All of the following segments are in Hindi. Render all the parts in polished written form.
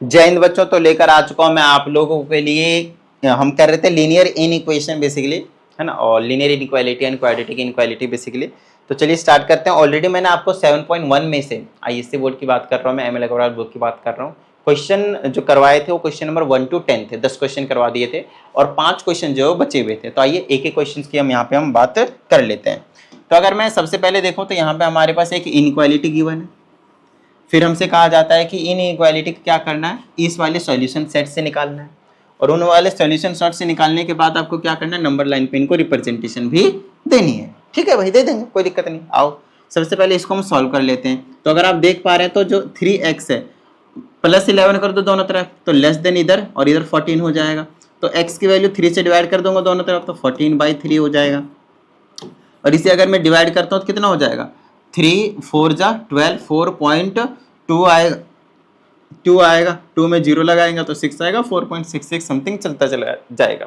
जय हिंद बच्चों, तो लेकर आ चुका हूं मैं आप लोगों के लिए। हम कर रहे थे लीनियर इनइक्वेशन बेसिकली, है ना, और linear inequality and quadratic inequality basically. तो चलिए स्टार्ट करते हैं। ऑलरेडी मैंने आपको 7.1 में से आईएससी बोर्ड की बात कर रहा हूँ, मैं एमएल अग्रवाल बोर्ड की बात कर रहा हूँ। क्वेश्चन जो करवाए थे वो क्वेश्चन नंबर 1 to 10 थे, 10 क्वेश्चन करवा दिए थे और 5 क्वेश्चन जो बचे हुए थे। तो आइए एक एक क्वेश्चन की हम यहाँ पे हम बात कर लेते हैं। तो अगर मैं सबसे पहले देखूँ तो यहाँ पे हमारे पास एक इनइक्वालिटी गिवन है। फिर हमसे कहा जाता है कि इन इक्वालिटी क्या करना है, इस वाले सॉल्यूशन सेट से निकालना है, और उन वाले सॉल्यूशन सेट से निकालने के बाद आपको क्या करना है, नंबर लाइन पे इनको रिप्रेजेंटेशन भी देनी है। ठीक है भाई, दे देंगे, कोई दिक्कत नहीं। आओ सबसे पहले इसको हम सॉल्व कर लेते हैं। तो अगर आप देख पा रहे हैं तो जो 3x है प्लस 11 कर दो दोनों तरफ, तो लेस देन इधर और इधर 14 हो जाएगा। तो x की वैल्यू 3 से डिवाइड कर दूंगा दोनों तरफ, तो 14/3 हो जाएगा। और इसे अगर मैं डिवाइड करता हूँ तो कितना हो जाएगा, 3 4 जा 12, 4.2 आएगा, 2 आएगा, 2 में 0 लगाएंगे तो 6 आएगा, 4.66 समथिंग चलता चला जाएगा।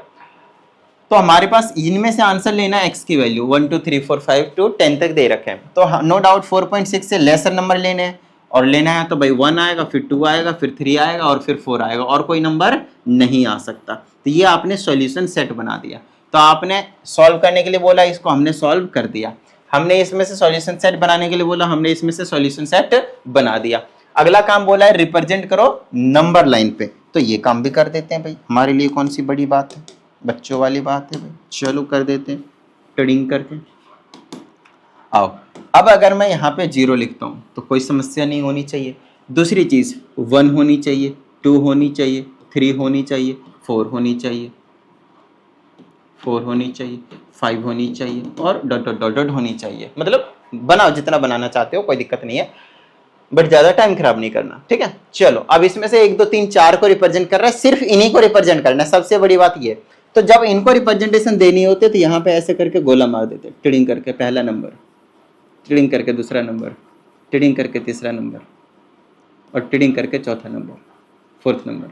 तो हमारे पास इनमें से आंसर लेना है x की वैल्यू 1 2 3 4 5 to 10 तक दे रखे हैं। तो नो डाउट 4.6 से लेसर नंबर लेने हैं, और लेना है तो भाई 1 आएगा, फिर 2 आएगा, फिर 3 आएगा और फिर 4 आएगा, और कोई नंबर नहीं आ सकता। तो ये आपने सॉल्यूशन सेट बना दिया। तो आपने सॉल्व करने के लिए बोला, इसको हमने सॉल्व कर दिया। हमने इसमें से सॉल्यूशन सेट बनाने के लिए बोला, हमने इसमें से सॉल्यूशन सेट बना दिया। अगला काम बोला है रिप्रेजेंट करो नंबर लाइन पे, तो ये काम भी कर देते हैं भाई। हमारे लिए कौन सी बड़ी बात है, बच्चों वाली बात है भाई। चलो कर देते हैं ट्रेडिंग करके। आओ, अब अगर मैं यहाँ पे 0 लिखता हूँ तो कोई समस्या नहीं होनी चाहिए। दूसरी चीज 1 होनी चाहिए, 2 होनी चाहिए, 3 होनी चाहिए, 4 होनी चाहिए, 4 होनी चाहिए, 5 होनी चाहिए, और डॉट डॉट डॉट डॉट होनी चाहिए। मतलब बनाओ जितना बनाना चाहते हो, कोई दिक्कत नहीं है, बट ज्यादा टाइम खराब नहीं करना। ठीक है, चलो अब इसमें से 1 2 3 4 को रिप्रेजेंट कर रहा है, सिर्फ इन्हीं को रिप्रेजेंट करना है, सबसे बड़ी बात ये। तो जब इनको रिप्रेजेंटेशन देनी होती है तो यहाँ पे ऐसे करके गोला मार देते, टिडिंग करके पहला नंबर, टिडिंग करके दूसरा नंबर, टिडिंग करके तीसरा नंबर, और टिडिंग करके चौथा नंबर, फोर्थ नंबर,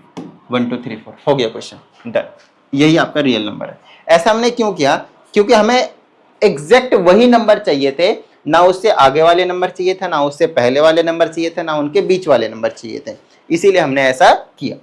1 2 3 4 हो गया क्वेश्चन डन। यही आपका रियल नंबर है। ऐसा हमने क्यों किया, क्योंकि हमें एग्जैक्ट वही नंबर चाहिए थे, ना उससे आगे वाले नंबर चाहिए था, ना उससे पहले वाले नंबर चाहिए थे, ना उनके बीच वाले नंबर चाहिए थे, इसीलिए हमने ऐसा किया।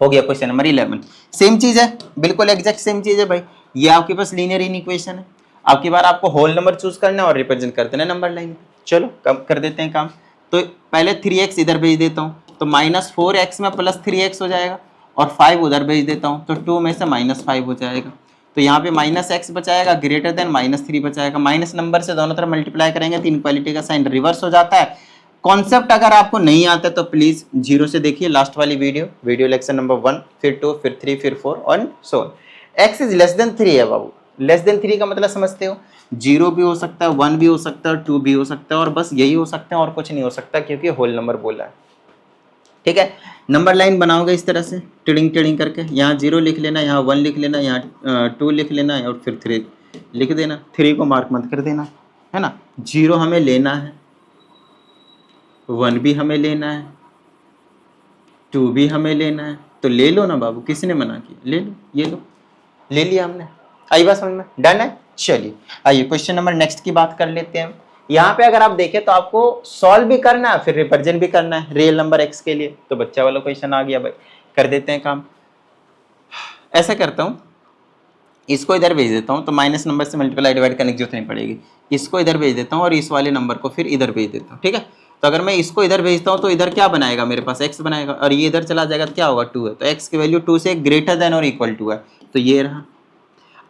हो गया क्वेश्चन नंबर 11। सेम चीज है, बिल्कुल एग्जैक्ट सेम चीज है भाई। ये आपके पास लीनियर इनइक्वेशन है, आपकी बार आपको होल नंबर चूज करना है और रिप्रेजेंट कर देना नंबर लाइन पे। चलो कम कर देते हैं काम। तो पहले 3x इधर भेज देता हूँ, तो -4x में +3x हो जाएगा, और 5 उधर भेज देता हूँ तो 2 में से -5 हो जाएगा। तो यहाँ पे -x बचाएगा, ग्रेटर देन -3 बचाएगा। माइनस नंबर से दोनों तरफ मल्टीप्लाई करेंगे तो इनक्वालिटी का साइन रिवर्स हो जाता है। कॉन्सेप्ट अगर आपको नहीं आता तो प्लीज 0 से देखिए लास्ट वाली वीडियो लेक्चर नंबर 1, फिर 2, फिर 3, फिर 4 और so on. x is less than 3 है बाबू। लेस देन 3 का मतलब समझते हो, 0 भी हो सकता है, 1 भी हो सकता है, 2 भी हो सकता है, और बस यही हो सकता है और कुछ नहीं हो सकता, क्योंकि होल नंबर बोला है। ठीक है, नंबर लाइन बनाओगे इस तरह से टिडिंग टिडिंग करके, यहाँ 0 लिख लेना, यहाँ 1 लिख लेना, यहाँ 2 लिख लेना, और फिर 3 लिख देना। 3 को मार्क मत कर देना, है ना। 0 हमें लेना है, 1 भी हमें लेना है, 2 भी हमें लेना है, तो ले लो ना बाबू, किसने मना किया, ले लो, ये लो, ले लिया हमने। आई बात समझ में, डन है। चलिए आइए क्वेश्चन नंबर नेक्स्ट की बात कर लेते हैं। यहाँ पे अगर आप देखें तो आपको सॉल्व भी करना है, फिर रिप्रेजेंट भी करना है रियल नंबर x के लिए। तो बच्चा वाला क्वेश्चन आ गया भाई, कर देते हैं काम। ऐसा करता हूँ, इसको इधर भेज देता हूँ, तो माइनस नंबर से मल्टीप्लाई डिवाइड करने की जरूरत नहीं पड़ेगी। इसको इधर भेज देता हूँ और इस वाले नंबर को फिर इधर भेज देता हूँ। ठीक है, तो अगर मैं इसको इधर भेजता हूँ तो इधर क्या बनाएगा, मेरे पास x बनाएगा, और ये इधर चला जाएगा तो क्या होगा, 2 है। तो x की वैल्यू 2 से ग्रेटर देन और इक्वल टू है, तो ये रहा।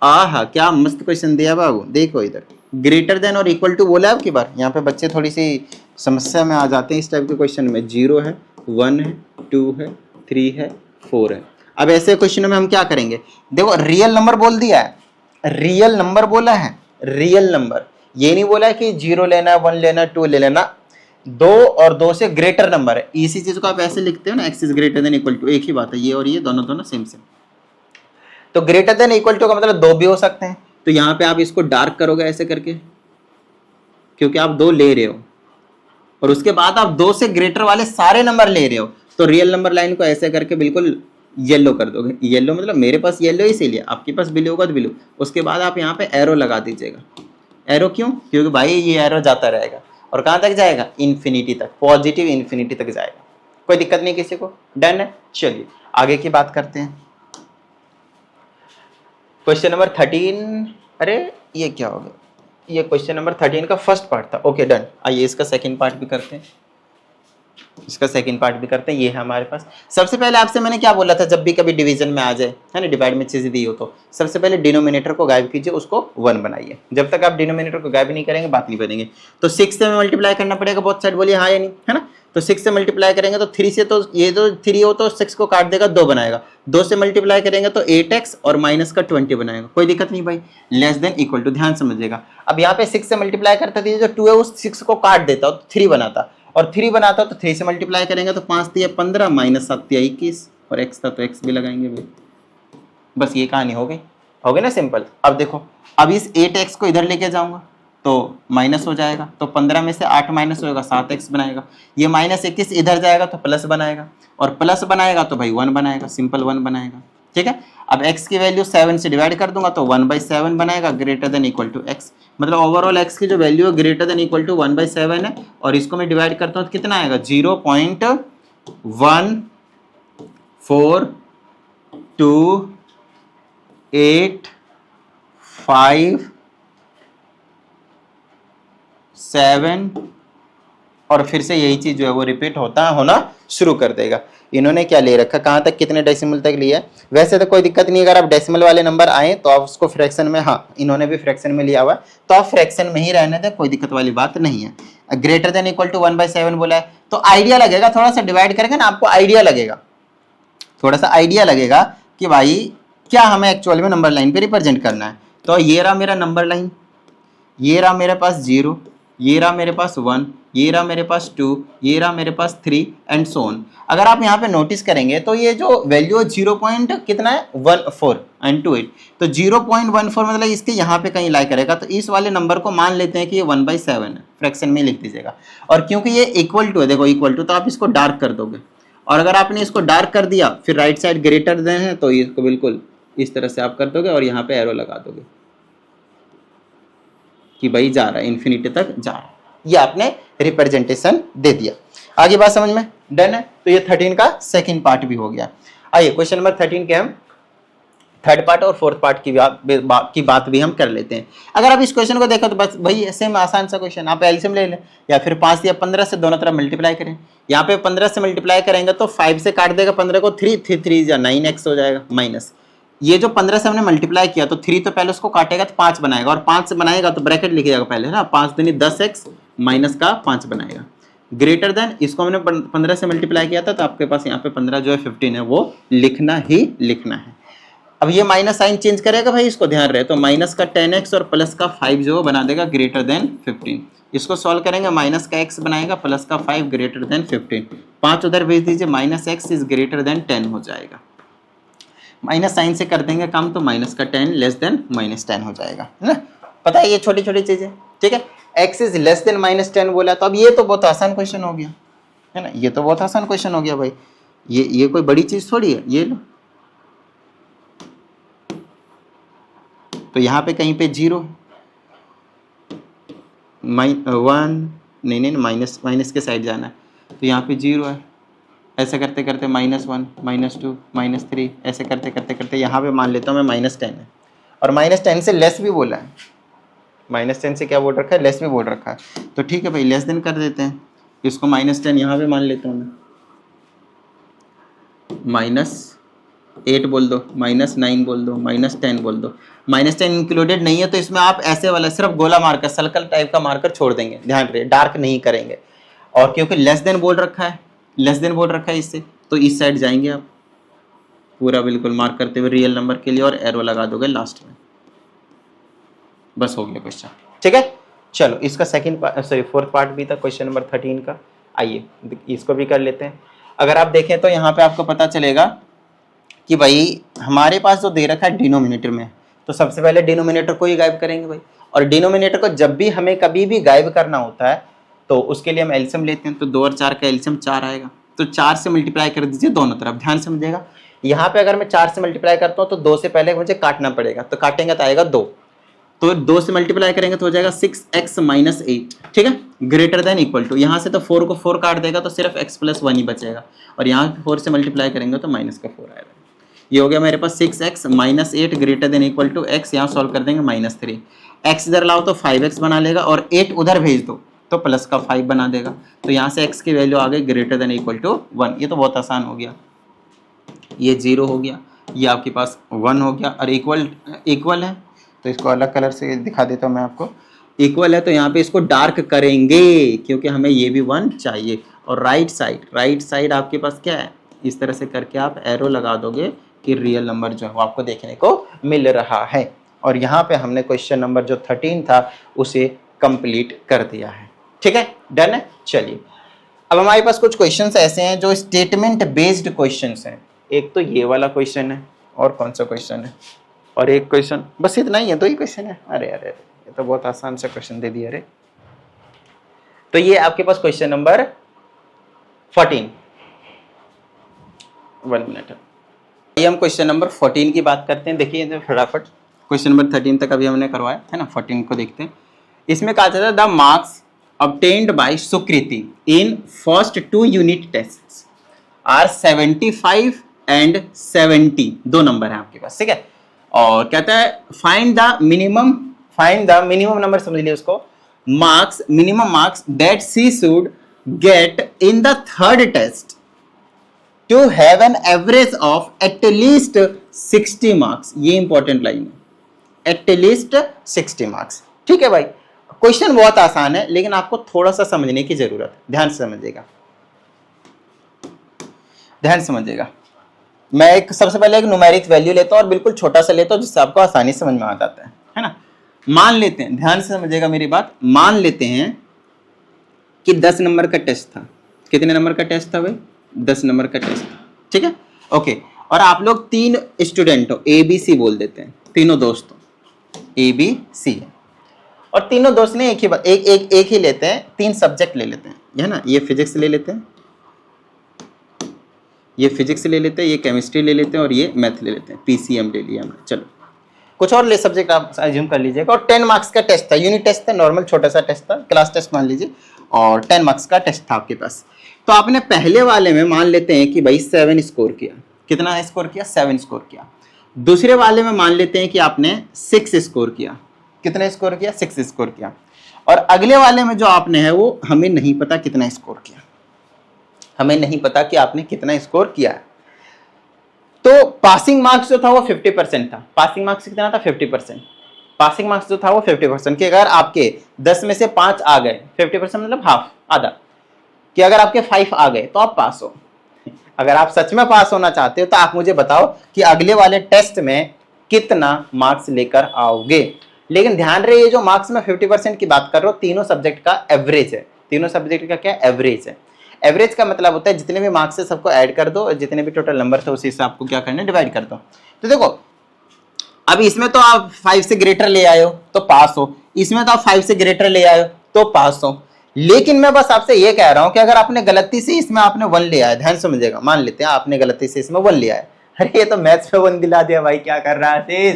आहा, क्या मस्त क्वेश्चन दिया बाबू। देखो इधर ग्रेटर देन और इक्वल टू बोला है आपकी बार। यहाँ पे बच्चे थोड़ी सी समस्या में आ जाते हैं इस टाइप के क्वेश्चन में। 0 है, 1 है, 2 है, 3 है, 4 है। अब ऐसे क्वेश्चन में हम क्या करेंगे, देखो रियल नंबर बोल दिया है, रियल नंबर बोला है, रियल नंबर, ये नहीं बोला है कि 0 लेना, 1 लेना, 2 ले लेना। 2 और 2 से ग्रेटर नंबर है, इसी चीज को आप ऐसे लिखते हो ना, x is greater than equal to, एक ही बात है, ये और ये दोनों सेम सेम। तो ग्रेटर देन इक्वल टू का मतलब 2 भी हो सकते हैं। तो यहाँ पे आप इसको डार्क करोगे ऐसे करके, क्योंकि आप 2 ले रहे हो, और उसके बाद आप 2 से ग्रेटर वाले सारे नंबर ले रहे हो, तो रियल नंबर लाइन को ऐसे करके बिल्कुल येलो कर दोगे। येलो मतलब मेरे पास येलो इसीलिए, आपके पास ब्लू होगा तो ब्लू। उसके बाद आप यहाँ पे एरो लगा दीजिएगा। एरो क्यों, क्योंकि भाई ये एरो जाता रहेगा, और कहाँ तक जाएगा, इन्फिनिटी तक, पॉजिटिव इन्फिनिटी तक जाएगा। कोई दिक्कत नहीं किसी को, डन है। चलिए आगे की बात करते हैं। क्वेश्चन नंबर 13, अरे ये क्या हो गया, ये क्वेश्चन नंबर 13 का फर्स्ट पार्ट था। ओके डन, आइए इसका सेकंड पार्ट भी करते हैं, इसका सेकंड पार्ट भी करते हैं। ये है हमारे पास। सबसे पहले आपसे मैंने क्या बोला था, जब भी कभी डिवीजन में आ जाए, है ना, डिवाइड में चीजें दी हो तो सबसे पहले डिनोमिनेटर को गायब कीजिए, उसको 1 बनाइए। जब तक आप डिनोमिनेटर को गायब नहीं करेंगे बात नहीं बनेगी। तो 6 से मल्टीप्लाई करना पड़ेगा, बहुत साइड बोलिए हाँ या नहीं, है ना। तो 6 से मल्टीप्लाई करेंगे तो 3 से, तो ये तो 3 हो तो 6 को काट देगा, 2 बनाएगा। 2 से मल्टीप्लाई करेंगे तो 8x और माइनस का 20 बनाएगा, कोई दिक्कत नहीं भाई, लेस देन इक्वल टू, ध्यान समझिएगा। अब यहाँ पे 6 से मल्टीप्लाई करता था, जो 2 है उस 6 को काट देता तो 3 बनाता, और 3 बनाता तो 3 से मल्टीप्लाई करेंगे तो 5 दिया 15 माइनस 7 दिया 21, और x था तो x भी लगाएंगे भाई। बस ये कहानी हो गई ना सिंपल। अब देखो, अब इस 8x को इधर लेके जाऊंगा तो माइनस हो जाएगा, तो 15 में से 8 माइनस होगा 7x बनाएगा। ये माइनस 21 इधर जाएगा तो प्लस बनाएगा, और प्लस बनाएगा तो भाई 1 बनाएगा, सिंपल 1 बनाएगा, ठीक है। अब x की वैल्यू 7 से डिवाइड कर दूंगा तो 1/7 बनाएगा, greater than equal to x। मतलब ओवरऑल x की जो वैल्यू है ग्रेटर देन इक्वल टू 1/7 है, और इसको मैं डिवाइड करता हूँ तो कितना आएगा, 0.142857, और फिर से यही चीज जो है वो रिपीट होना शुरू कर देगा। इन्होंने क्या ले रखा, कहाँ तक, कितने डेसिमल तक लिया है। वैसे तो कोई दिक्कत नहीं, अगर आप डेसिमल वाले नंबर आए तो आप उसको फ्रैक्शन में, हाँ इन्होंने भी फ्रैक्शन में लिया हुआ है तो आप फ्रैक्शन में ही रहने दें, कोई दिक्कत वाली बात नहीं है। ग्रेटर देन इक्वल टू 1/7 बोला है तो आइडिया लगेगा, थोड़ा सा डिवाइड करेंगे ना आपको आइडिया लगेगा, थोड़ा सा आइडिया लगेगा कि भाई क्या हमें एक्चुअल में नंबर लाइन पे रिप्रेजेंट करना है। तो ये रहा मेरा नंबर लाइन, ये रहा मेरे पास 0, ये रहा मेरे पास 1, ये रहा मेरे पास 2, ये रहा मेरे पास 3 एंड सो ऑन। अगर आप यहाँ पे नोटिस करेंगे तो ये जो वैल्यू है 0 पॉइंट कितना है 14 एंड 28, तो 0.14 मतलब इसके यहाँ पे कहीं लाई करेगा, तो इस वाले नंबर को मान लेते हैं कि ये 1/7 है, फ्रैक्शन में लिख दीजिएगा। और क्योंकि ये इक्वल टू है, देखो इक्वल टू, तो आप इसको डार्क कर दोगे, और अगर आपने इसको डार्क कर दिया फिर राइट साइड ग्रेटर देन है तो इसको बिल्कुल इस तरह से आप कर दोगे और यहाँ पे एरो लगा दोगे कि भाई जा रहा है, इन्फिनिटी तक जा रहा है। ये आपने रिप्रेजेंटेशन दे दिया। आगे बात समझ में, डन है। तो ये 13 का सेकंड पार्ट भी हो गया। आइए क्वेश्चन नंबर 13 के हम थर्ड पार्ट और फोर्थ पार्ट की बात भी हम कर लेते हैं। अगर आप इस क्वेश्चन को देखो तो बस भाई ऐसे में आसान सा क्वेश्चन, आप एलसीएम ले लें या फिर 5 या 15 से दोनों तरफ मल्टीप्लाई करें। यहाँ पे 15 से मल्टीप्लाई करेंगे तो 5 से काट देगा 15 को, 3 या 9x हो जाएगा माइनस। ये जो 15 से हमने मल्टीप्लाई किया तो 3 तो पहले उसको काटेगा तो 5 बनाएगा, और 5 से बनाएगा तो ब्रैकेट लिखिएगा पहले ना, 5 दूनी 10x माइनस का 5 बनाएगा, ग्रेटर देन, इसको हमने 15 से मल्टीप्लाई किया था तो आपके पास यहाँ पे 15 जो है 15 है वो लिखना ही लिखना है। अब ये माइनस साइन चेंज करेगा भाई, इसको ध्यान रहे, तो माइनस का 10x और प्लस का 5 जो बना देगा ग्रेटर देन 15। इसको सॉल्व करेंगे, माइनस का x बनाएगा प्लस का 5 ग्रेटर देन 15, 5 उधर भेज दीजिए, minus x is greater then 10 हो जाएगा। माइनस साइन से कर देंगे काम तो माइनस का 10 लेस देन -10 हो जाएगा, है ना। पता है ये छोटी छोटी चीजें, ठीक है। x इज लेस देन -10 बोला, तो अब ये तो बहुत आसान क्वेश्चन हो गया, है ना, ये तो बहुत आसान क्वेश्चन हो गया भाई, ये कोई बड़ी चीज थोड़ी है। ये लो, तो यहाँ पे कहीं पे 0 1 नहीं माइनस के साइड जाना है, तो यहाँ पे 0 है, ऐसे करते करते -1 -2 -3 ऐसे करते करते करते यहाँ पे मान लेता हूँ मैं -10 है, और -10 से लेस भी बोला है, -10 से क्या बोल रखा है, लेस भी बोल रखा है, तो ठीक है भाई लेस देन कर देते हैं, इसको -10 यहाँ पे मान लेता हूँ मैं, -8 बोल दो, -9 बोल दो, -10 बोल दो। -10 इंक्लूडेड नहीं है तो इसमें आप ऐसे वाला सिर्फ गोला मार्कर, सर्कल टाइप का मार्कर छोड़ देंगे, ध्यान रहे, डार्क नहीं करेंगे। और क्योंकि लेस देन बोल रखा है, इससे तो इस साइड जाएंगे आप पूरा बिल्कुल मार्क करते हुए रियल नंबर के लिए, और एरो लगा दोगे लास्ट में, बस हो गया क्वेश्चन, ठीक है। चलो इसका फोर्थ पार्ट भी था क्वेश्चन नंबर 13 का, आइए इसको भी कर लेते हैं। अगर आप देखें तो यहाँ पे आपको पता चलेगा कि भाई हमारे पास जो दे रखा है डिनोमिनेटर में, तो सबसे पहले डिनोमिनेटर को ही गायब करेंगे भाई, और डिनोमिनेटर को जब भी हमें कभी भी गायब करना होता है तो उसके लिए हम एलसीएम लेते हैं, तो 2 और 4 का एलसीएम 4 आएगा, तो 4 से मल्टीप्लाई कर दीजिए दोनों तरफ, ध्यान समझिएगा। यहाँ पे अगर मैं 4 से मल्टीप्लाई करता हूँ तो 2 से पहले मुझे काटना पड़ेगा, तो काटेंगे तो आएगा 2, तो 2 से मल्टीप्लाई करेंगे तो हो जाएगा 6x माइनस 8, ठीक है, ग्रेटर देन इक्वल टू, यहाँ से तो 4 को 4 काट देगा तो सिर्फ x प्लस 1 ही बचेगा, और यहाँ 4 से मल्टीप्लाई करेंगे तो माइनस का 4 आएगा। ये हो गया मेरे पास 6x minus 8 greater than equal to x, यहाँ सॉल्व कर देंगे -3, x इधर लाओ तो 5x बना लेगा, और 8 उधर भेज दो तो प्लस का 5 बना देगा, तो यहाँ से x की वैल्यू आ गई ग्रेटर देन इक्वल टू 1। ये तो बहुत आसान हो गया, ये 0 हो गया, ये आपके पास 1 हो गया, और इक्वल है तो इसको अलग कलर से दिखा देता हूँ मैं आपको। इक्वल है तो यहाँ पे इसको डार्क करेंगे क्योंकि हमें ये भी 1 चाहिए, और राइट साइड आपके पास क्या है, इस तरह से करके आप एरो लगा दोगे कि रियल नंबर जो है वो आपको देखने को मिल रहा है। और यहाँ पे हमने क्वेश्चन नंबर जो 13 था उसे कंप्लीट कर दिया है, ठीक है, डन है। चलिए अब हमारे पास कुछ क्वेश्चंस ऐसे हैं जो स्टेटमेंट बेस्ड क्वेश्चंस हैं। एक तो ये वाला क्वेश्चन है, और कौन सा क्वेश्चन है, और एक क्वेश्चन, बस इतना ही है, 2 ही क्वेश्चन है। अरे अरे ये तो बहुत आसान सा क्वेश्चन दे दिया। अरे तो ये आपके पास क्वेश्चन नंबर 14, 1 मिनट है, ये हम क्वेश्चन नंबर 14 की बात करते हैं। देखिए फटाफट, क्वेश्चन नंबर 13 तक अभी हमने करवाया है ना, 14 को देखते हैं। इसमें कहा था the marks obtained by Sukriti in first 2 unit tests are 75 and 70, 2 number है आपके पास, ठीक है। और कहता है फाइंड द मिनिमम नंबर, समझ लिया उसको, marks, minimum marks that she should get in the third test to have an average of at least 60 marks. ये इंपॉर्टेंट लाइन है, एटलीस्ट 60 मार्क्स, ठीक है भाई। क्वेश्चन बहुत आसान है लेकिन आपको थोड़ा सा समझने की जरूरत है, ध्यान से समझिएगा। मैं एक सबसे पहले एक न्यूमेरिक वैल्यू लेता हूं और बिल्कुल छोटा सा लेता हूं जिससे आपको आसानी से समझ में आ जाता है ना। मान लेते हैं, ध्यान से समझिएगा मेरी बात, मान लेते हैं कि 10 नंबर का टेस्ट था। कितने नंबर का टेस्ट था भाई? 10 नंबर का टेस्ट, ठीक है, ओके। और आप लोग 3 स्टूडेंट हो, ABC बोल देते हैं, तीनों दोस्त हो, ABC है, और तीनों दोस्त ने एक ही लेते हैं, 3 सब्जेक्ट ले लेते हैं, है ना। ये फिजिक्स ले लेते हैं, ये फिजिक्स ले लेते हैं, ये केमिस्ट्री ले लेते हैं, और ये मैथ ले लेते हैं, PCM ले लिया हमने। चलो कुछ और ले सब्जेक्ट आप अज्यूम कर लीजिएगा। और 10 मार्क्स का टेस्ट था, यूनिट टेस्ट था, नॉर्मल छोटा सा टेस्ट था, क्लास टेस्ट मान लीजिए, और 10 मार्क्स का टेस्ट था आपके पास। तो आपने पहले वाले में मान लेते हैं कि भाई 7 स्कोर किया। कितना स्कोर किया? 7 स्कोर किया। दूसरे वाले में मान लेते हैं कि आपने 6 स्कोर किया। कितना स्कोर किया? 6 स्कोर किया। और अगले वाले में जो आपने है वो हमें नहीं पता कितना स्कोर किया, हमें नहीं पता कि आपने कितना स्कोर किया है। तो पासिंग मार्क्स जो था वो 50% था। पासिंग मार्क्स कितना था? 50%। पासिंग मार्क्स जो था वो 50% कि अगर आपके 10 में से 5 आ गए, 50% मतलब हाफ, आधा, कि अगर आपके 5 आ गए तो आप पास हो। अगर आप सच में पास होना चाहते हो तो आप मुझे बताओ कि अगले वाले टेस्ट में कितना मार्क्स लेकर आओगे। लेकिन ध्यान रहे, ये जो मार्क्स में 50% की बात कर रहा हूं, तीनों सब्जेक्ट का एवरेज है। तीनों सब्जेक्ट का क्या? एवरेज है। एवरेज का मतलब होता है जितने भी मार्क्स है सबको ऐड कर दो, और जितने भी टोटल नंबर थे उसी से आपको क्या करना है? डिवाइड कर दो। तो देखो अब इसमें तो आप 5 से ग्रेटर ले आए हो तो पास हो, इसमें तो आप 5 से ग्रेटर ले आए हो तो पास हो। लेकिन मैं बस आपसे ये कह रहा हूं कि अगर आपने गलती से इसमें आपने 1 ले आया, ध्यान समझिएगा, मान लेते हैं आपने गलती से इसमें 1 ले आया, अरे ये तो मैथ्स में 1 दिला दिया भाई, क्या कर रहा है?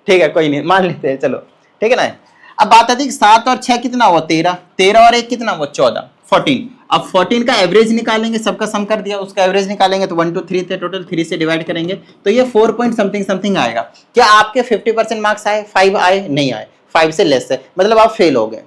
ठीक है कोई नहीं, मान लेते हैं, चलो ठीक है ना। अब बात आती है 7 और 6 कितना हुआ? 13। 13 और 1 कितना हुआ? 14, 14। अब 14 का एवरेज निकालेंगे, सबका सम कर दिया, उसका एवरेज निकालेंगे तो 1 2 3 थे टोटल, 3 से डिवाइड करेंगे तो ये 4 पॉइंट समथिंग आएगा। क्या आपके 50% मार्क्स आए? 5 आए? नहीं आए, 5 से लेस है, मतलब आप फेल हो गए।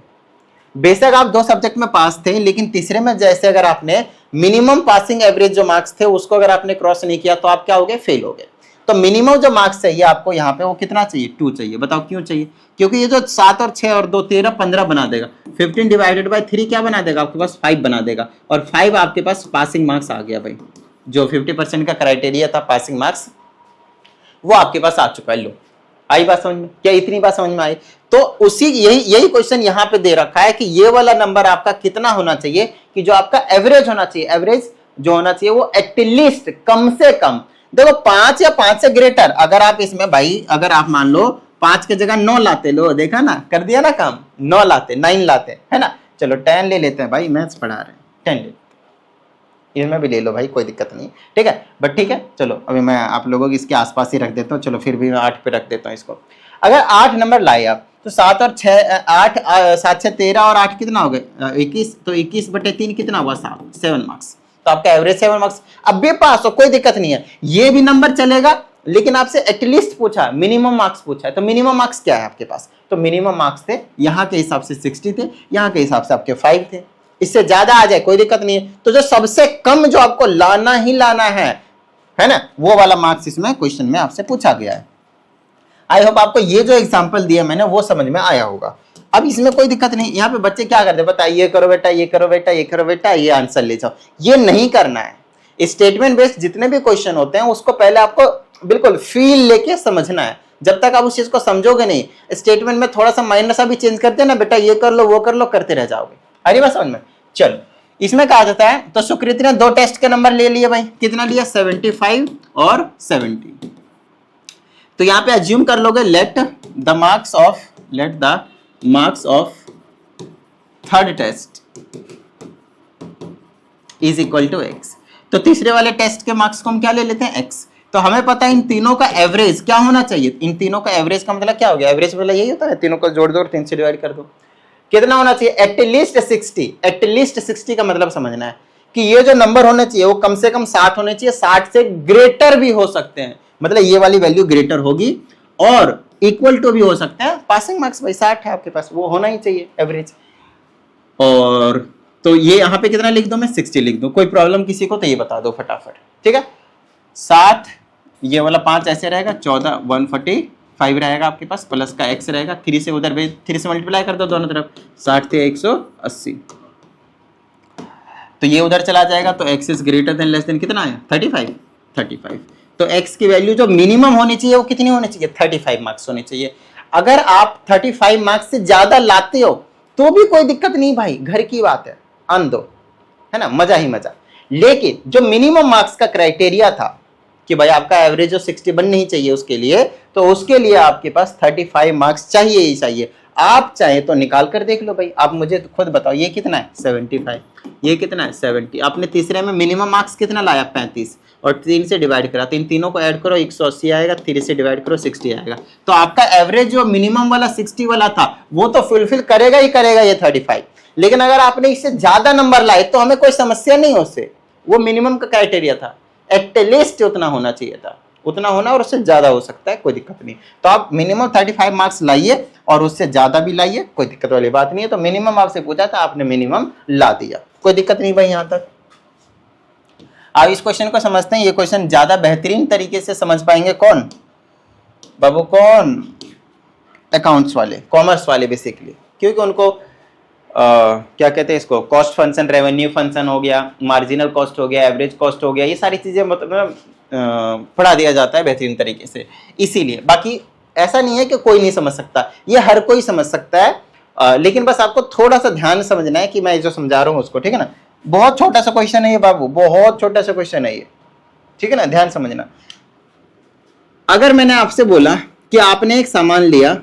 बेशक आप 2 सब्जेक्ट में पास थे, लेकिन तीसरे में जैसे अगर आपने मिनिमम पासिंग एवरेज जो मार्क्स थे उसको अगर आपने क्रॉस नहीं किया तो आप क्या हो गए? फेल हो गए। तो मिनिमम जो मार्क्स चाहिए आपको यहाँ पे वो कितना चाहिए? 2 चाहिए। बताओ क्यों चाहिए? क्योंकि ये जो 7 और 6 और 2 13 15 बना देगा, 15 डिवाइडेड बाय 3 क्या बना देगा? आपके पास 5 बना देगा, और 5 आपके पास पासिंग मार्क्स आ गया भाई। जो 50% का क्राइटेरिया था पासिंग मार्क्स वो आपके पास आ चुका है। लो, आई बात समझ में? क्या इतनी बात समझ में आई? तो उसी यही क्वेश्चन यहाँ पे दे रखा है कि ये वाला नंबर आपका कितना होना चाहिए, कि जो आपका एवरेज होना चाहिए, एवरेज जो होना चाहिए वो एटलीस्ट, कम से कम, देखो 5 या 5 से ग्रेटर। अगर आप इसमें भाई, अगर आप मान लो 5 की जगह 9 लाते, लो देखा ना, कर दिया ना काम, 9 लाते, 9 लाते, है ना। चलो 10 ले लेते हैं भाई, मैथ्स पढ़ा रहे हैं, 10 ले, इसमें भी ले लो भाई, कोई दिक्कत नहीं, ठीक है। बट ठीक है, चलो अभी मैं आप लोगों को इसके आसपास ही रख देता हूँ। चलो फिर भी मैं 8 पे रख देता हूँ इसको। अगर 8 नंबर लाए आप तो 7 और 6 8 7 6 13 और 8 कितना हो गए 21, तो 21/3 कितना हुआ 7 मार्क्स। तो आपका एवरेज 7 मार्क्स, अब भी पास हो कोई दिक्कत नहीं है, ये भी नंबर चलेगा, लेकिन आपसे एटलीस्ट पूछा, मिनिमम मार्क्स पूछा है, तो मिनिमम मार्क्स क्या है आपके पास, तो मिनिमम मार्क्स थे यहाँ के हिसाब से 60 थे, यहाँ के हिसाब से आपके 5 थे, इससे ज्यादा आ जाए कोई दिक्कत नहीं है। तो जो सबसे कम जो आपको लाना ही लाना है ना, वो वाला मार्क्स इसमें क्वेश्चन में आपसे पूछा गया है। आई होप आपको ये जो एग्जांपल दिया मैंने वो समझ में आया होगा। अब इसमें कोई दिक्कत नहीं, यहाँ पे बच्चे क्या करते हैं पता है, ये करो बेटा, ये करो बेटा, ये करो बेटा, ये आंसर ले जाओ, ये नहीं करना है। स्टेटमेंट बेस्ड जितने भी क्वेश्चन होते हैं उसको पहले आपको बिल्कुल फील लेके समझना है। जब तक आप उस चीज को समझोगे नहीं, स्टेटमेंट में थोड़ा सा माइनर सा भी चेंज करते हैं ना, बेटा ये कर लो वो कर लो, करते रह जाओगे। अरे बात समझ में। चलो इसमें कहा जाता है, तो सुकृति ने 2 टेस्ट के नंबर ले लिए भाई, कितना लिया 75 और 70। तो यहां पे अज्यूम कर लोगे let the marks of third test is equal to x. तो तीसरे वाले टेस्ट के मार्क्स को हम क्या ले लेते हैं एक्स। तो हमें पता है इन तीनों का एवरेज क्या होना चाहिए, इन तीनों का एवरेज का मतलब क्या हो गया, एवरेज मतलब यही होता है तीनों को जोड़ दो और 3 से डिवाइड कर दो, कितना होना चाहिए एटलीस्ट 60। एटलीस्ट 60 का मतलब समझना है कि ये जो नंबर होने चाहिए वो कम से कम 60 होने चाहिए, 60 से ग्रेटर भी हो सकते हैं, मतलब ये वाली वैल्यू ग्रेटर होगी और इक्वल टू भी हो सकता है। पासिंग मार्क्स भाई 60 है आपके पास, वो होना ही चाहिए एवरेज। और तो ये यहाँ पे कितना लिख दो, मैं 60 लिख दूं, कोई प्रॉब्लम किसी को तो ये बता दो फटाफट, ठीक है। 7 ये वाला 5 ऐसे रहेगा, 14 145 रहेगा आपके पास, प्लस का x रहेगा, 3 से उधर 3 से मल्टीप्लाई कर दो दोनों तरफ, 60 थे 180, तो ये उधर चला जाएगा, तो x is greater than less than कितना है 35। तो x की वैल्यू जो मिनिमम होनी चाहिए वो कितनी होनी चाहिए 35 मार्क्स होनी चाहिए। अगर आप 35 मार्क्स से ज्यादा लाते हो तो भी कोई दिक्कत नहीं भाई, घर की बात है, आन दो, है ना, मजा ही मजा। लेकिन जो मिनिमम मार्क्स का क्राइटेरिया था कि भाई आपका एवरेज जो 60 बननी ही चाहिए उसके लिए, तो उसके लिए आपके पास 35 मार्क्स चाहिए ही चाहिए। आप चाहे तो निकाल कर देख लो भाई, आप मुझे खुद बताओ ये कितना है 75, ये कितना है 70। आपने तीसरे में मिनिमम मार्क्स कितना लाया 35 और 3 से डिवाइड करा, तो इन तीनों को ऐड करो 180 आएगा, 3 से डिवाइड करो 60 आएगा। तो आपका एवरेज जो मिनिमम वाला 60 वाला था वो तो फुलफिल करेगा ही करेगा ये 35। लेकिन अगर आपने इससे ज्यादा नंबर लाए तो हमें कोई समस्या नहीं उससे, वो मिनिमम का क्राइटेरिया था, एटलीस्ट उतना होना चाहिए था, उतना होना और उससे ज्यादा हो सकता है, कोई दिक्कत नहीं। तो आप मिनिमम 35 मार्क्स लाइए और उससे ज्यादा भी लाइए, कोई दिक्कत वाली बात नहीं है। तो मिनिमम आपसे पूछा था, आपने मिनिमम ला दिया, कोई दिक्कत नहीं भाई यहां तक। आप इस क्वेश्चन को समझते हैं, ये क्वेश्चन ज्यादा बेहतरीन तरीके से समझ पाएंगे कौन बाबू, कौन अकाउंट्स वाले, कॉमर्स वाले बेसिकली, क्योंकि उनको क्या कहते हैं इसको, कॉस्ट फंक्शन, रेवेन्यू फंक्शन हो गया, मार्जिनल कॉस्ट हो गया, एवरेज कॉस्ट हो गया, ये सारी चीजें मतलब पढ़ा दिया जाता है बेहतरीन तरीके से, इसीलिए। बाकी ऐसा नहीं है कि कोई नहीं समझ सकता, ये हर कोई समझ सकता है, लेकिन बस आपको थोड़ा सा ध्यान समझना है कि मैं जो समझा रहा हूँ उसको, ठीक है ना। बहुत छोटा सा क्वेश्चन है ये बाबू, बहुत छोटा सा क्वेश्चन है ये, ठीक है ना, ध्यान समझना। अगर मैंने आपसे बोला कि आपने एक सामान लिया,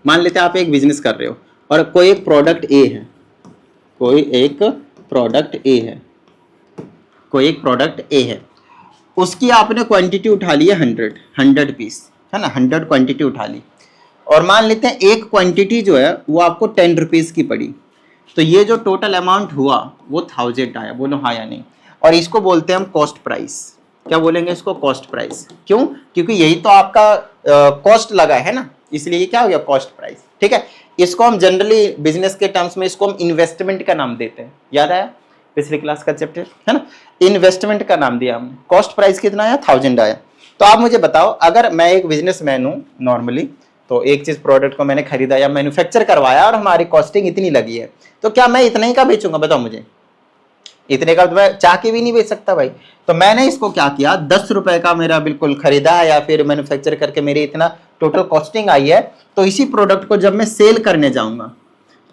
मान लेते हैं आप एक बिजनेस कर रहे हो और कोई एक प्रोडक्ट ए है, कोई एक प्रोडक्ट ए है, उसकी आपने क्वांटिटी उठा ली है 100 पीस, है ना, 100 क्वांटिटी उठा ली, और मान लेते हैं एक क्वांटिटी जो है वो आपको 10 रुपीज की पड़ी, तो ये जो टोटल अमाउंट हुआ वो 1000 आया, बोलो हाँ या नहीं। और इसको बोलते हैं हम कॉस्ट प्राइस, क्या बोलेंगे इसको, कॉस्ट प्राइस। क्यों, क्योंकि यही तो आपका कॉस्ट लगा है ना, इसलिए ये क्या हो गया कॉस्ट प्राइस, ठीक है। इसको हम जनरली बिजनेस के टर्म्स में इसको हम इन्वेस्टमेंट का नाम देते हैं, याद आया पिछली क्लास का चैप्टर, है ना, इन्वेस्टमेंट का नाम दिया हमने। कॉस्ट प्राइस कितना आया 1000 आया। तो आप मुझे बताओ, अगर मैं एक बिजनेसमैन हूं नॉर्मली, तो एक चीज प्रोडक्ट को मैंने खरीदा या मैन्युफैक्चर करवाया और हमारी कॉस्टिंग इतनी लगी है, तो क्या मैं इतना ही का बेचूंगा, बताओ मुझे, इतने का तो मैं चाह के भी नहीं बेच सकता भाई। तो मैंने इसको क्या किया, 10 रुपए का मेरा बिल्कुल खरीदा है या फिर मैन्युफैक्चर करके मेरी इतना टोटल कॉस्टिंग आई है, तो इसी प्रोडक्ट को जब मैं सेल करने जाऊंगा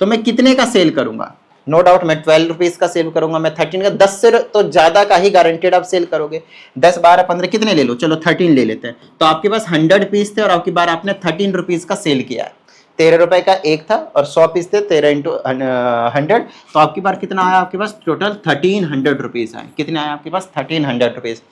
तो मैं कितने का सेल करूंगा, नो डाउट मैं 12 रुपीज का सेल करूंगा, मैं 13 का, 10 से तो ज्यादा का ही गारंटेड आप सेल करोगे। 10 12 15 कितने ले लो, चलो 13 ले लेते हैं। तो आपके पास 100 पीस थे और आपकी बार आपने 13 रुपीज का सेल किया है। 13 रुपए का एक था और 100 पीस थे, 13 इंटू 100, तो आपके पास कितना आया, आपके पास टोटल 1300 रुपीज आए। कितने आए आपके पास, 1300 रुपीज।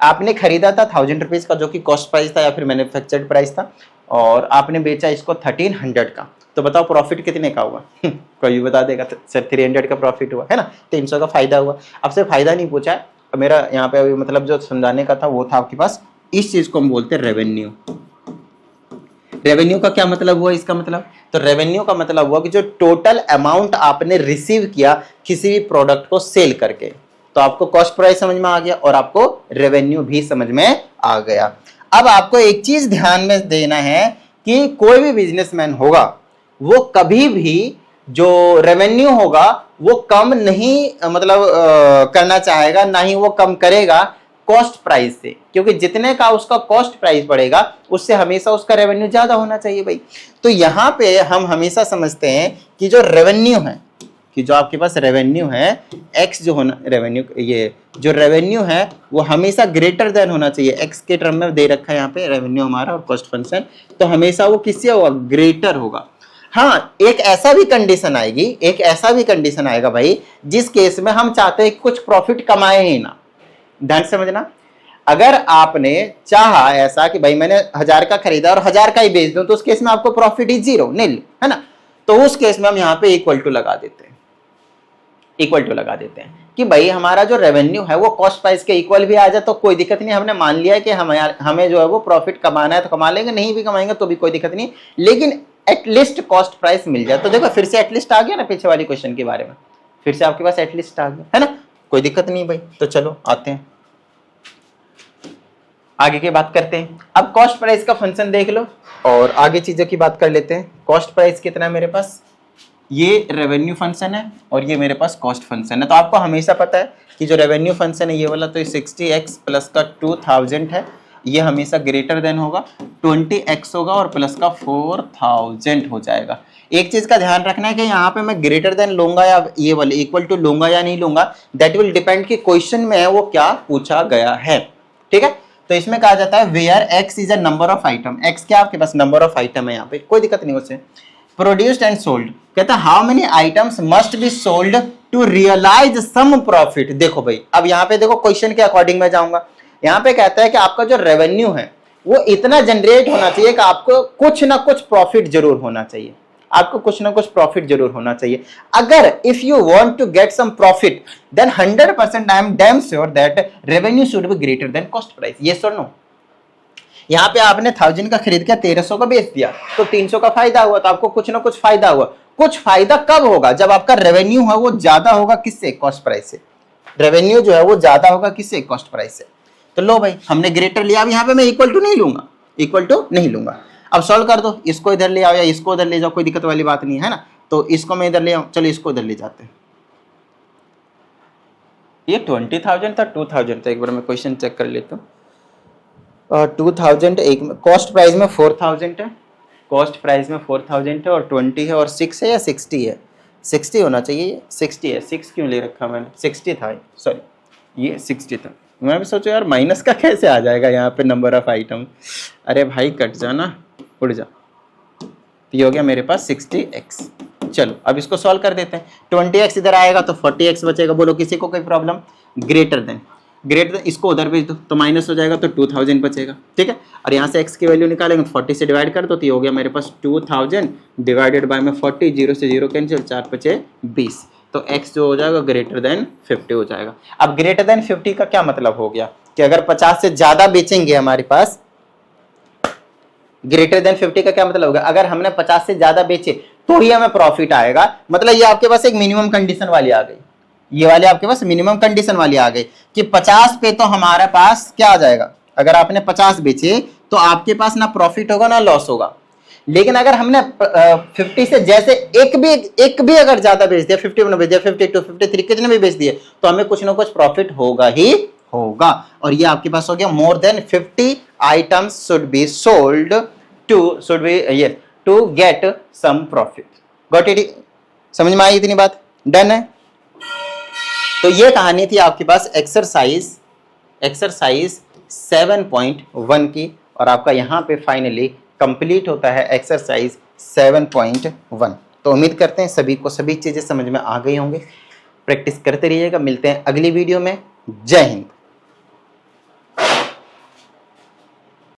आपने खरीदा था 1000 रुपीज का, जो कि कॉस्ट प्राइस था या फिर मैन्युफैक्चर्ड प्राइस था, और आपने बेचा इसको 1300 का। तो बताओ प्रॉफिट कितने का हुआ? कोई बता देगा सर 300 का प्रॉफिट हुआ है ना, 300 का फायदा हुआ। अब से फायदा नहीं पूछा है मेरा यहाँ पे, अभी मतलब जो समझाने का था वो था आपके पास, इस चीज को हम बोलते हैं रेवेन्यू। रेवेन्यू का क्या मतलब हुआ इसका मतलब, तो रेवेन्यू का मतलब हुआ कि जो टोटल अमाउंट आपने रिसीव किया किसी भी प्रोडक्ट को सेल करके। तो आपको कॉस्ट प्राइस समझ में आ गया और आपको रेवेन्यू भी समझ में आ गया। अब आपको एक चीज ध्यान में देना है कि कोई भी बिजनेसमैन होगा वो कभी भी जो रेवेन्यू होगा वो कम नहीं मतलब करना चाहेगा, ना ही वो कम करेगा कॉस्ट प्राइस से, क्योंकि जितने का उसका कॉस्ट प्राइस बढ़ेगा उससे हमेशा उसका रेवेन्यू ज्यादा होना चाहिए भाई। तो यहाँ पे हम हमेशा समझते हैं कि जो रेवेन्यू है, कि जो आपके पास रेवेन्यू है एक्स जो होना रेवेन्यू, ये जो रेवेन्यू है वो हमेशा ग्रेटर देन होना चाहिए। एक्स के टर्म में दे रखा है यहाँ पे रेवेन्यू हमारा और कॉस्ट फंक्शन, तो हमेशा वो किससे होगा, ग्रेटर होगा। हाँ, एक ऐसा भी कंडीशन आएगी, एक ऐसा भी कंडीशन आएगा भाई जिस केस में हम चाहते हैं कि कुछ प्रॉफिट कमाए ही ना। ध्यान से समझना, अगर आपने चाहा ऐसा कि भाई मैंने 1000 का खरीदा और 1000 का ही बेच दूं, तो उस केस में आपको प्रॉफिट ही जीरो, नील, है ना। तो उस केस में हम यहाँ पे इक्वल टू लगा देते हैं, इक्वल टू लगा देते हैं कि भाई हमारा जो रेवेन्यू है वो कॉस्ट प्राइस के इक्वल भी आ जाए तो कोई दिक्कत नहीं। हमने मान लिया है कि हमें जो है वो प्रॉफिट कमाना है तो कमा लेंगे, नहीं भी कमाएंगे तो भी कोई दिक्कत नहीं, लेकिन एटलीस्ट कॉस्ट प्राइस मिल जाए। तो देखो फिर से एटलीस्ट आ गया ना, पीछे वाली क्वेश्चन के बारे में फिर से आपके पास एटलीस्ट आ गया, है ना, कोई दिक्कत नहीं भाई। तो चलो आते हैं आगे की बात करते हैं। अब कॉस्ट प्राइस का फंक्शन देख लो और आगे चीजों की बात कर लेते हैं। कॉस्ट प्राइस कितना है मेरे पास, ये रेवेन्यू फंक्शन है और ये मेरे पास कॉस्ट फंक्शन है। तो आपको हमेशा पता है कि जो रेवेन्यू फंक्शन है ये वाला, तो 60x प्लस का 2000 है, ये हमेशा ग्रेटर देन होगा, 20x होगा और प्लस का 4000 हो जाएगा। एक चीज का ध्यान रखना है कि यहाँ पे मैं ग्रेटर देन लूंगा या ये वाले इक्वल टू लूंगा या नहीं लूंगा, दैट विल डिपेंड कि क्वेश्चन में है वो क्या पूछा गया है, ठीक है। तो इसमें कहा जाता है where x is a number of item, x क्या आपके पास नंबर ऑफ आइटम है, यहाँ पे कोई दिक्कत नहीं उससे। प्रोड्यूस्ड एंड सोल्ड, कहता है how many items must be sold to realize some profit. देखो भाई अब यहाँ पे देखो क्वेश्चन के अकॉर्डिंग मैं जाऊंगा। यहाँ पे कहता है कि आपका जो रेवेन्यू है वो इतना जनरेट होना चाहिए कि आपको कुछ ना कुछ प्रॉफिट जरूर होना चाहिए, आपको कुछ ना कुछ प्रॉफिट जरूर होना चाहिए। अगर if you want to get some profit then 100% I am damn sure that revenue should be greater than cost price, yes और नो। यहाँ पे आपने 1000 का खरीद के 1300 का बेच दिया तो 300 का फायदा हुआ, तो आपको कुछ ना कुछ फायदा हुआ। कुछ फायदा कब होगा, जब आपका रेवेन्यू है वो ज्यादा होगा किससे, कॉस्ट प्राइस से। रेवेन्यू जो है वो ज्यादा होगा किससे, कॉस्ट प्राइस से। तो लो भाई हमने ग्रेटर लिया, अब यहाँ पे मैं इक्वल टू नहीं लूंगा, इक्वल टू नहीं लूंगा। अब सॉल्व कर दो, इसको इधर ले आओ या इसको उधर ले जाओ, कोई दिक्कत वाली बात नहीं है ना। तो इसको मैं इधर ले आऊं, चलो इसको इधर ले जाते हैं। ये 20,000 था 2000 था, एक बार मैं क्वेश्चन चेक कर लेता हूँ। 2000 एक कॉस्ट प्राइस में 4000 है, कॉस्ट प्राइस में 4000 है और 20 है और 6 है या 60 है, 60 होना चाहिए, 60 है, 6 क्यों ले रखा मैंने, 60 था सॉरी, ये 60 था। मैं भी सोचो यार माइनस का कैसे आ जाएगा यहाँ पे नंबर ऑफ आइटम, अरे भाई कट जाना, उड़ जा। ये हो गया मेरे पास 60x। चलो अब इसको सॉल्व कर देते हैं। 20x इधर आएगा तो 40x बचेगा, बोलो किसी को कोई प्रॉब्लम। ग्रेटर देन इसको उधर भेज दो तो माइनस हो जाएगा तो 2000 बचेगा, ठीक है। और यहाँ से x की वैल्यू निकालेंगे 40 से डिवाइड कर दो तो ये हो गया मेरे पास 2000 डिवाइडेड बाय में 40, 0 से 0 कैंसिल, 4 बचे 20, तो x जो हो जाएगा ग्रेटर देन 50 हो जाएगा। अब ग्रेटर देन 50 का क्या मतलब हो गया कि अगर 50 से ज्यादा बेचेंगे हमारे पास, ग्रेटर देन 50 का क्या मतलब होगा, अगर हमने 50 से ज्यादा बेचे तो ही हमें प्रॉफिट आएगा। मतलब ये आपके पास एक मिनिमम कंडीशन वाली आ गई, ये वाले आपके पास मिनिमम कंडीशन वाली आ गई कि 50 पे तो हमारे पास क्या आ जाएगा, अगर आपने 50 बेचे तो आपके पास ना प्रॉफिट होगा ना लॉस होगा। लेकिन अगर हमने 50 से जैसे एक भी अगर ज्यादा बेच दिया, 51 बेच दिया, 52, 53 कितने भी बेच दिए तो हमें कुछ ना कुछ प्रॉफिट होगा ही होगा। और ये आपके पास हो गया more than 50 items should be sold to get some profit. Got it, समझ में आई इतनी बात, डन है। तो ये कहानी थी आपके पास एक्सरसाइज 7.1 की, और आपका यहाँ पे फाइनली कंप्लीट होता है एक्सरसाइज 7.1। तो उम्मीद करते हैं सभी को सभी चीज़ें समझ में आ गई होंगे। प्रैक्टिस करते रहिएगा। मिलते हैं अगली वीडियो में। जय हिंद।